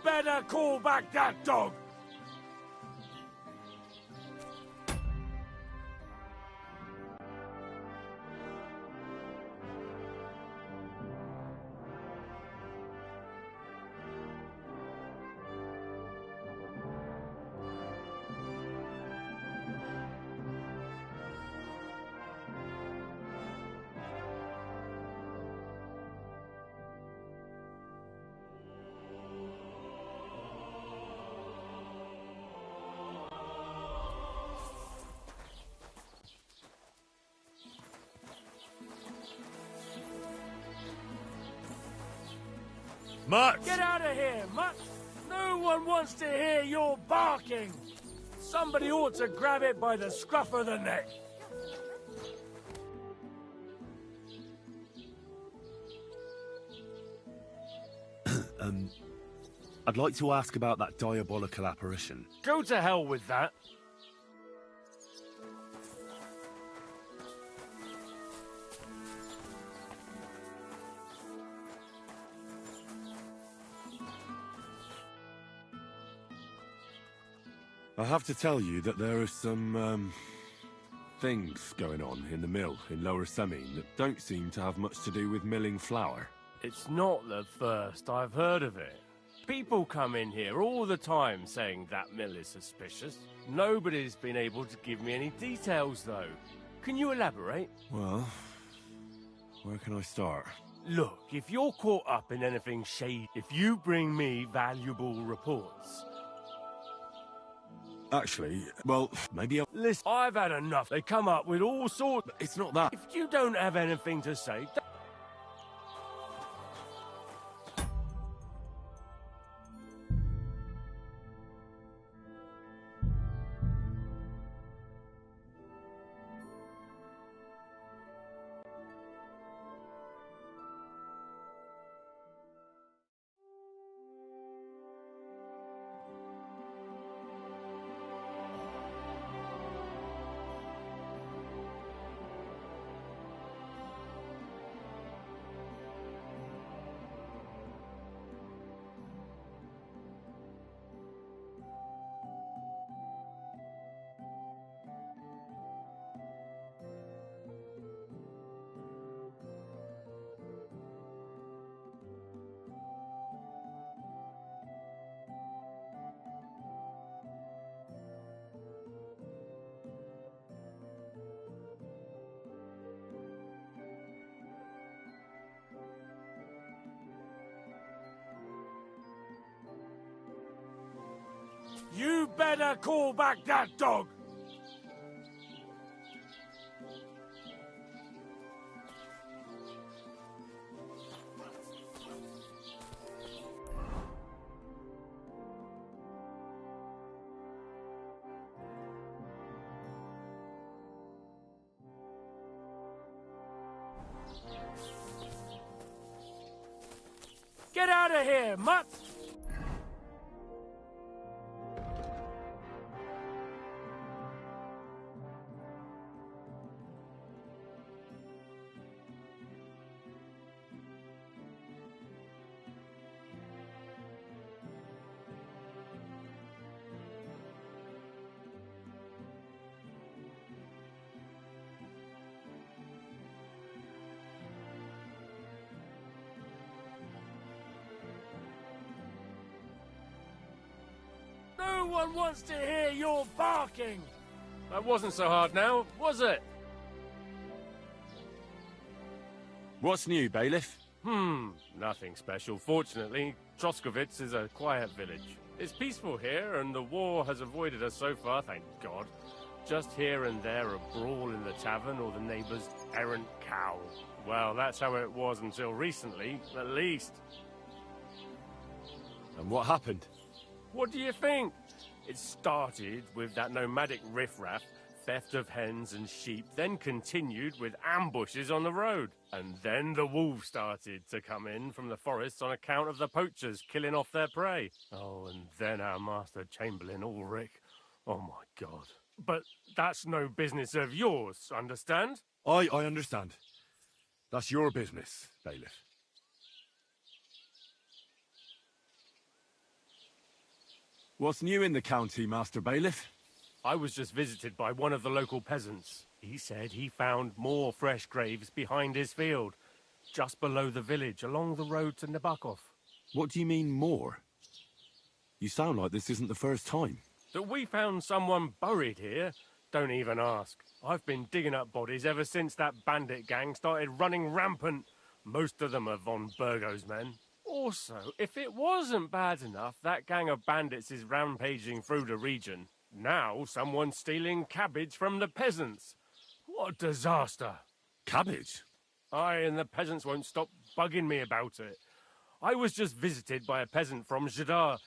better call back that dog! Mutt! Get out of here, Mutt! No one wants to hear your barking! Somebody ought to grab it by the scruff of the neck! I'd like to ask about that diabolical apparition. Go to hell with that! I have to tell you that there are some, things going on in the mill in Lower Semine that don't seem to have much to do with milling flour. It's not the first I've heard of it. People come in here all the time saying that mill is suspicious. Nobody's been able to give me any details, though. Can you elaborate? Well, where can I start? Look, if you're caught up in anything shady, if you bring me valuable reports... Actually, well, maybe I'll... Listen, I've had enough. They come up with all sorts... It's not that. If you don't have anything to say... You better call back that dog! Get out of here, mutt! No one wants to hear your barking! That wasn't so hard now, was it? What's new, bailiff? Nothing special. Fortunately, Troskovitz is a quiet village. It's peaceful here, and the war has avoided us so far, thank God. Just here and there a brawl in the tavern or the neighbour's errant cow. Well, that's how it was until recently, at least. And what happened? What do you think? It started with that nomadic riffraff, theft of hens and sheep, then continued with ambushes on the road. And then the wolves started to come in from the forests on account of the poachers killing off their prey. Oh, and then our master Chamberlain Ulrich. Oh my God. But that's no business of yours, understand? I understand. That's your business, bailiff. What's new in the county, Master Bailiff? I was just visited by one of the local peasants. He said he found more fresh graves behind his field, just below the village, along the road to Nabokov. What do you mean, more? You sound like this isn't the first time. That we found someone buried here? Don't even ask. I've been digging up bodies ever since that bandit gang started running rampant. Most of them are von Burgo's men. Also, if it wasn't bad enough that gang of bandits is rampaging through the region, now someone's stealing cabbage from the peasants. What a disaster. Cabbage? Aye, and the peasants won't stop bugging me about it. I was just visited by a peasant from Jadar.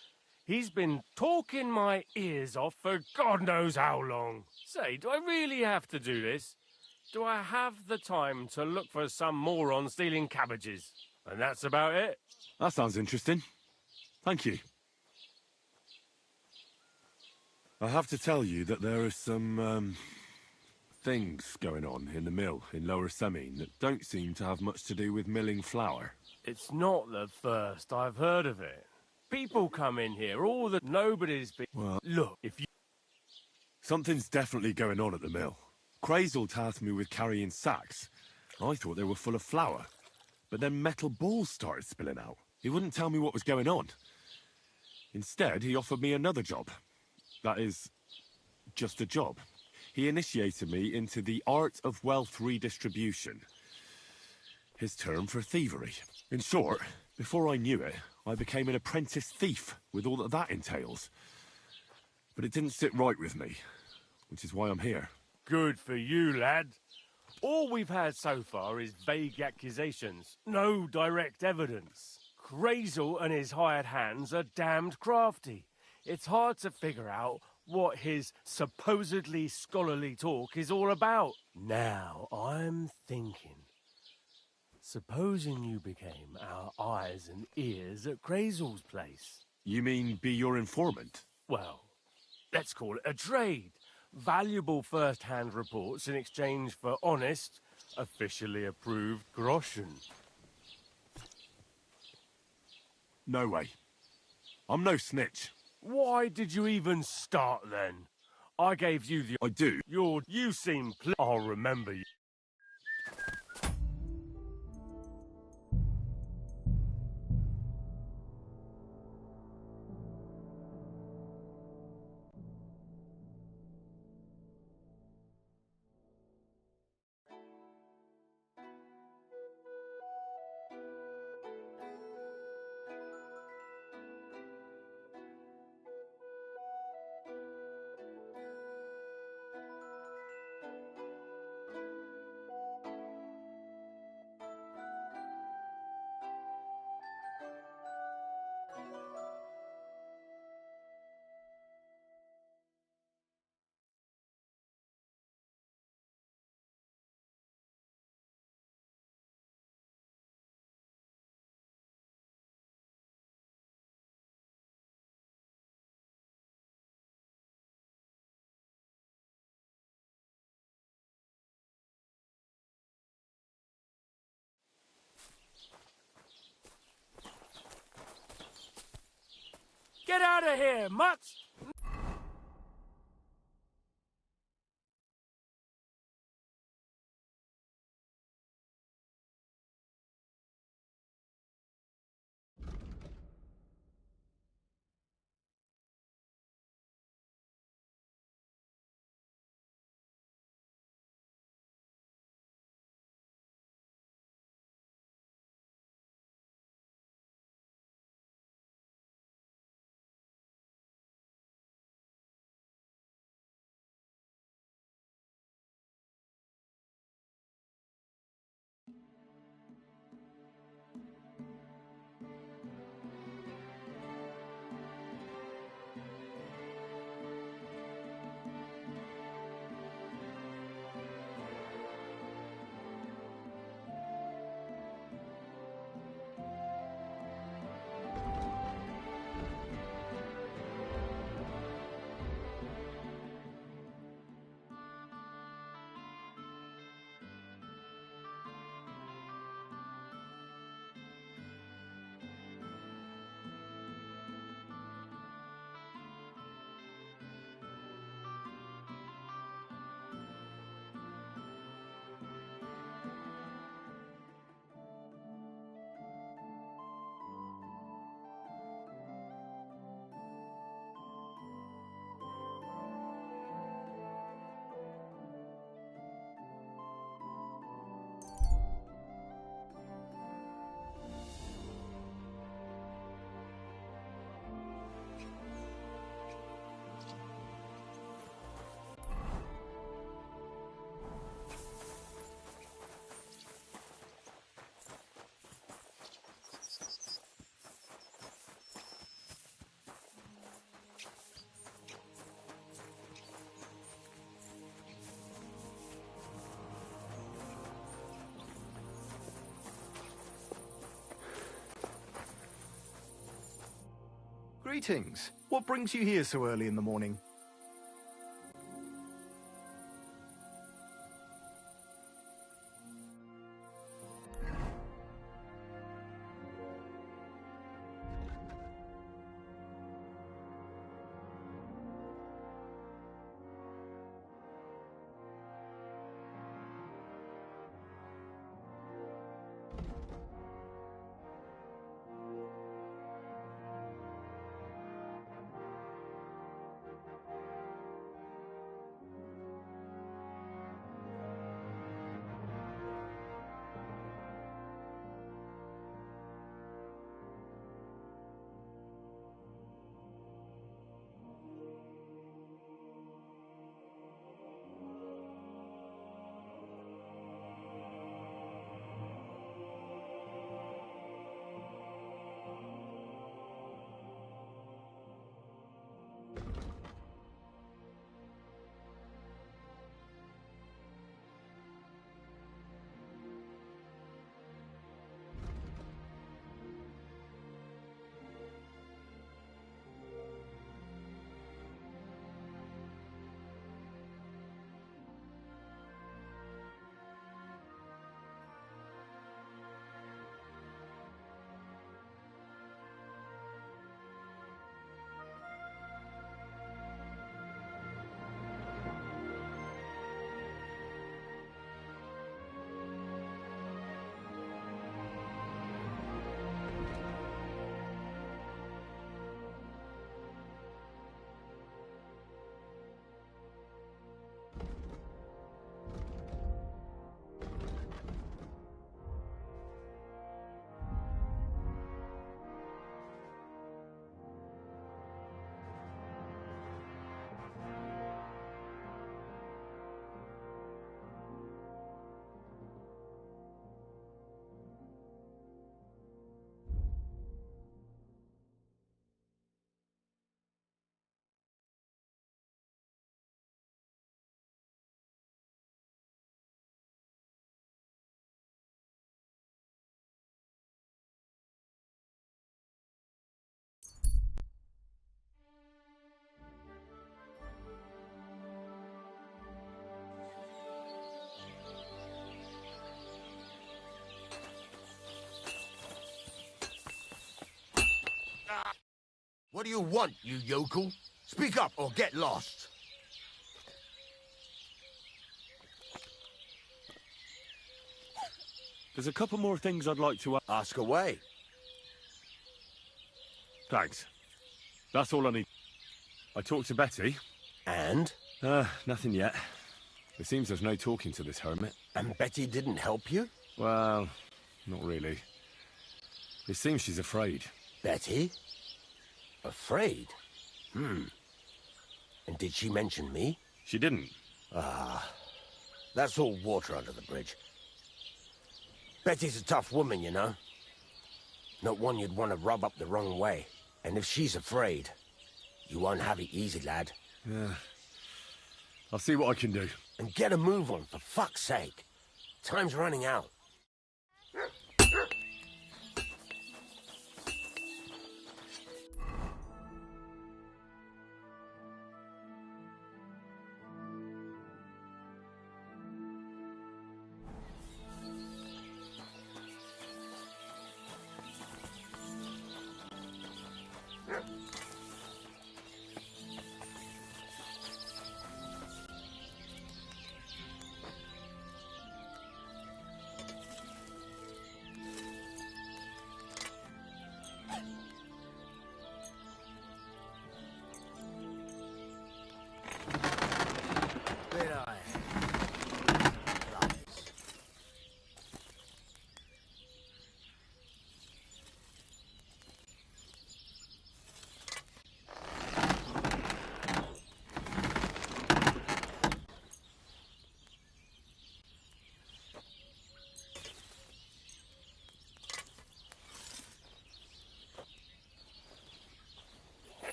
He's been talking my ears off for God knows how long. Say, do I really have to do this? Do I have the time to look for some moron stealing cabbages? And that's about it. That sounds interesting. Thank you. I have to tell you that there are some, things going on in the mill in Lower Semine that don't seem to have much to do with milling flour. It's not the first I've heard of it. People come in here, all that nobody's been... Well, look, if you... Something's definitely going on at the mill. Crazel tasked me with carrying sacks. I thought they were full of flour. But then metal balls started spilling out. He wouldn't tell me what was going on. Instead, he offered me another job. That is, just a job. He initiated me into the art of wealth redistribution. His term for thievery. In short, before I knew it, I became an apprentice thief with all that entails. But it didn't sit right with me, which is why I'm here. Good for you, lad. All we've had so far is vague accusations. No direct evidence. Crazel and his hired hands are damned crafty. It's hard to figure out what his supposedly scholarly talk is all about. Now, I'm thinking. Supposing you became our eyes and ears at Crazel's place. You mean be your informant? Well, let's call it a trade. Valuable first-hand reports in exchange for honest, officially approved groschen. No way. I'm no snitch. Why did you even start then? I gave you the... I do. You seem... I'll remember you. Get out of here, mutts! Greetings. What brings you here so early in the morning? What do you want, you yokel? Speak up or get lost. There's a couple more things I'd like to Ask away. Thanks. That's all I need. I talked to Betty. And? Nothing yet. It seems there's no talking to this hermit. And Betty didn't help you? Well, not really. It seems she's afraid. Betty? Afraid? And did she mention me? She didn't. That's all water under the bridge. Betty's a tough woman, you know. Not one you'd want to rub up the wrong way. And if she's afraid, you won't have it easy, lad. Yeah. I'll see what I can do. And get a move on, for fuck's sake. Time's running out.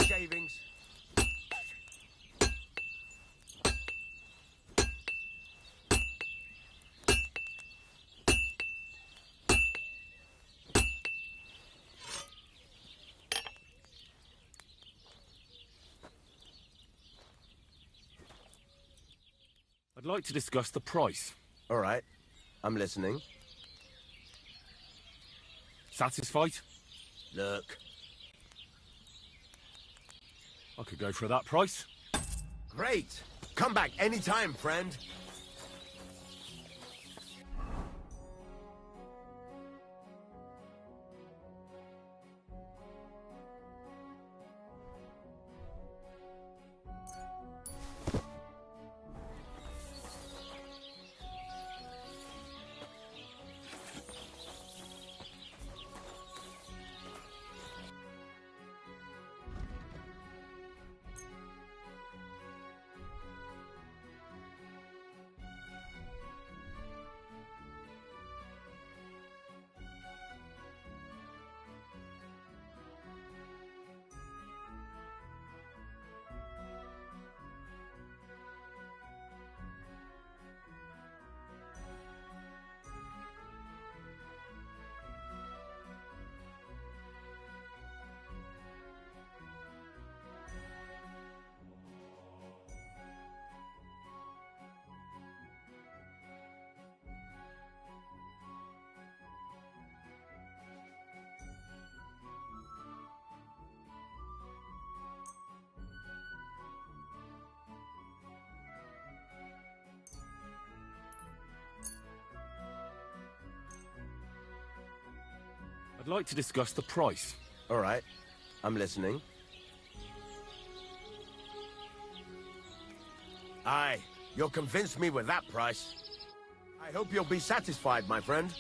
Shavings. I'd like to discuss the price. All right. I'm listening. Satisfied? Look. I could go for that price. Great. Come back anytime, friend. I'd like to discuss the price. All right. I'm listening. Aye, you'll convince me with that price. I hope you'll be satisfied, my friend.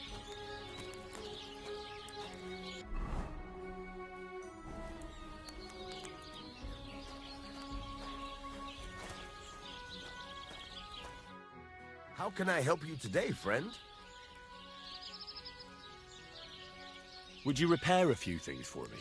How can I help you today, friend? Would you repair a few things for me?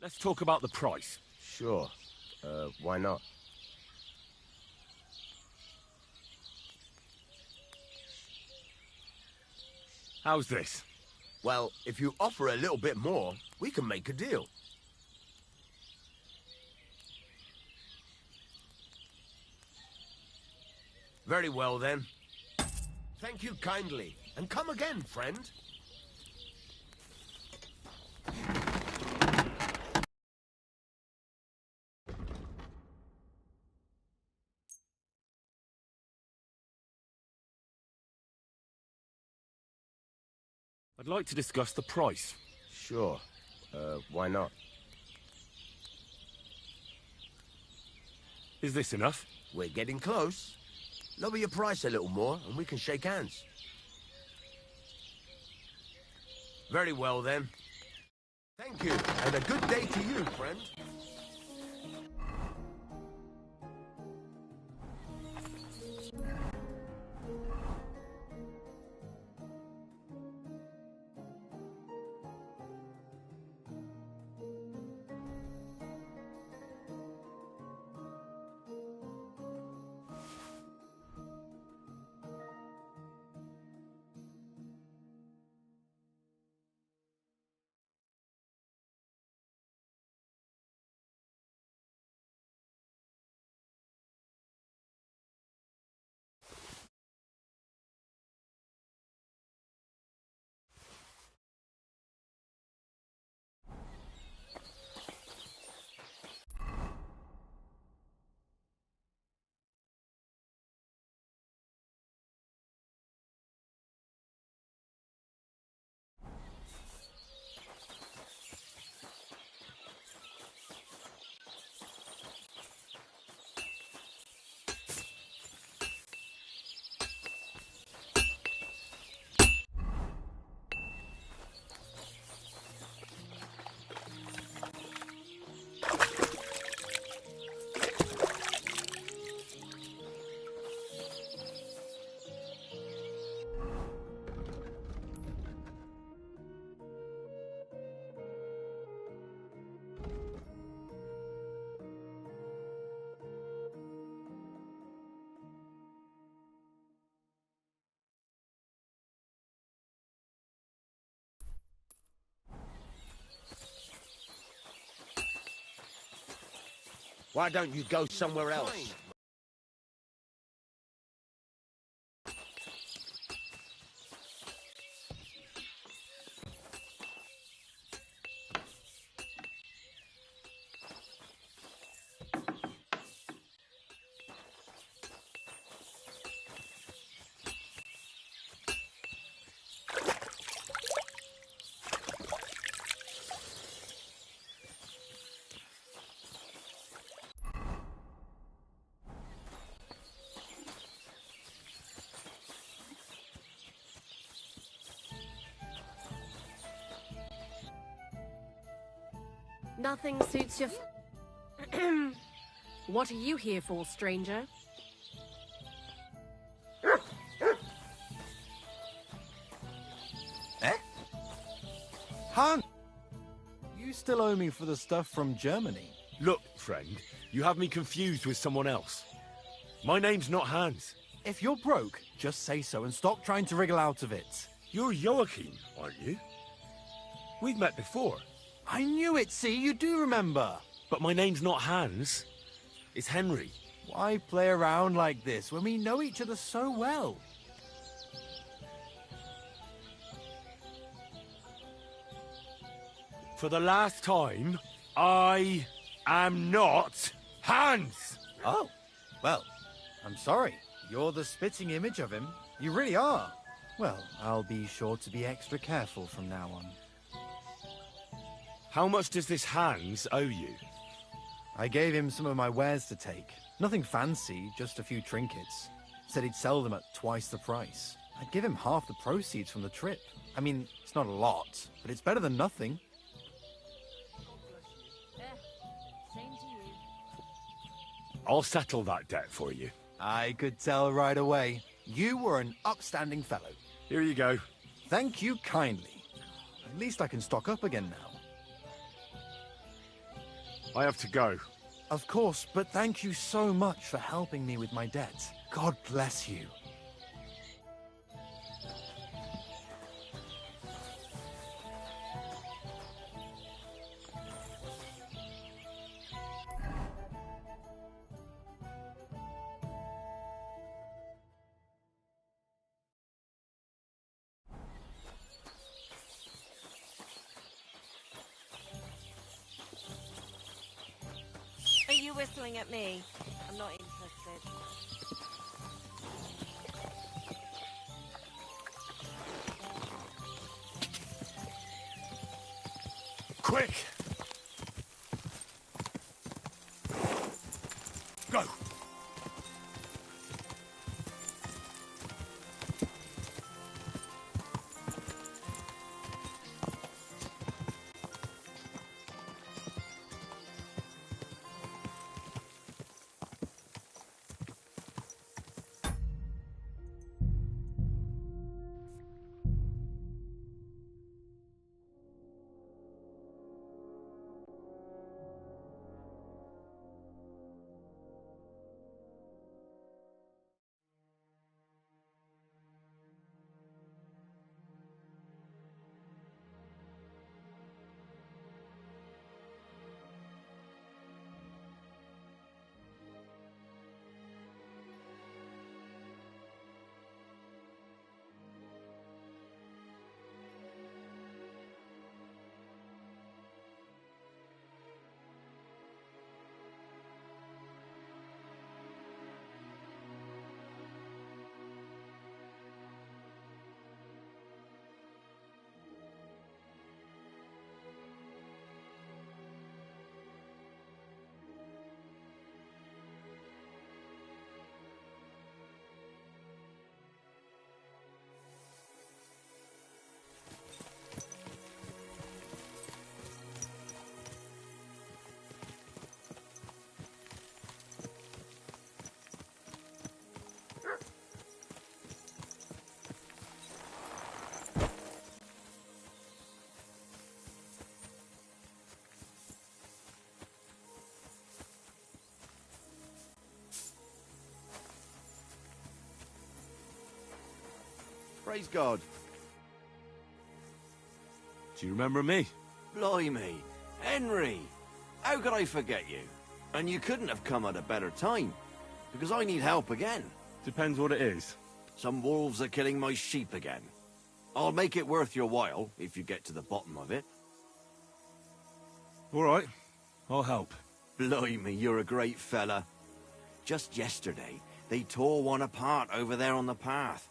Let's talk about the price. Sure. Why not? How's this? Well, if you offer a little bit more, we can make a deal. Very well, then. Thank you kindly, and come again, friend. I'd like to discuss the price. Sure. Why not? Is this enough? We're getting close. Lower your price a little more, and we can shake hands. Very well, then. Thank you, and a good day to you, friend. Why don't you go somewhere else? Nothing suits your... What are you here for, stranger? Eh? Han! You still owe me for the stuff from Germany. Look, friend, you have me confused with someone else. My name's not Hans. If you're broke, just say so and stop trying to wriggle out of it. You're Joachim, aren't you? We've met before. I knew it, see? You do remember. But my name's not Hans. It's Henry. Why play around like this when we know each other so well? For the last time, I am not Hans! Oh, well, I'm sorry. You're the spitting image of him. You really are. Well, I'll be sure to be extra careful from now on. How much does this Hans owe you? I gave him some of my wares to take. Nothing fancy, just a few trinkets. Said he'd sell them at twice the price. I'd give him half the proceeds from the trip. I mean, it's not a lot, but it's better than nothing. Same to you. I'll settle that debt for you. I could tell right away. You were an upstanding fellow. Here you go. Thank you kindly. At least I can stock up again now. I have to go. Of course, but thank you so much for helping me with my debt. God bless you. Are you whistling at me? I'm not interested. Quick! Go! Praise God. Do you remember me? Blimey. Henry. How could I forget you? And you couldn't have come at a better time, because I need help again. Depends what it is. Some wolves are killing my sheep again. I'll make it worth your while, if you get to the bottom of it. All right, I'll help. Blimey, you're a great fella. Just yesterday, they tore one apart over there on the path.